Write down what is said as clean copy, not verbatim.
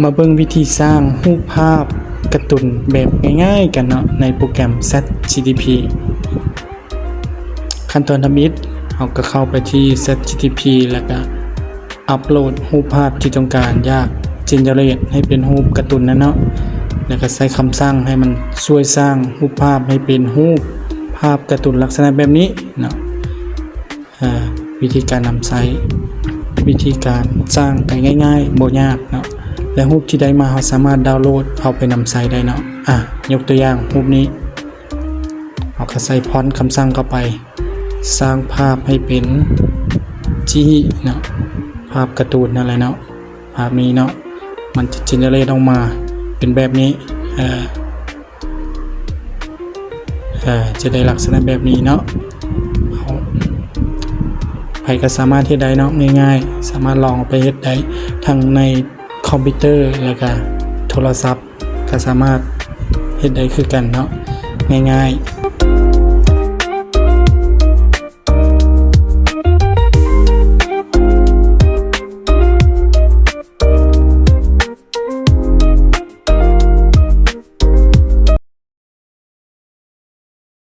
มาเบิ่งวิธีสร้างรูปภาพการ์ตูนแบบง่ายๆกันเนาะในโปรแกรม ChatGPT ขั้นตอนทำอิฐเราก็เข้าไปที่ ChatGPT แล้วก็อัปโหลดรูปภาพที่ต้องการอยากเจเนเรตให้เป็นรูปการ์ตูนนั่นเนาะแล้วก็ใส่คำสั่งให้มันช่วยสร้างรูปภาพให้เป็นรูปภาพการ์ตูนลักษณะแบบนี้เนาะวิธีการนำใช้วิธีการสร้างกันง่ายๆบ่ยากเนาะและรูปที่ได้มาเราสามารถดาวน์โหลดเอาไปนำใช้ได้เนาะยกตัวอย่างรูปนี้เราก็ใส่ฟอนต์คำสั่งเข้าไปสร้างภาพให้เป็นจี้เนาะภาพการ์ตูนนั่นแหละเนาะภาพนี้เนาะมันจะเจเนเรตออกมาเป็นแบบนี้จะได้ลักษณะแบบนี้เนาะใครก็สามารถเฮ็ดได้เนาะง่ายๆสามารถลองไปเฮ็ดได้ทั้งในคอมพิวเตอร์แล้วก็โทรศัพท์ก็สามารถเฮ็ดได้คือกันเนาะง่ายๆ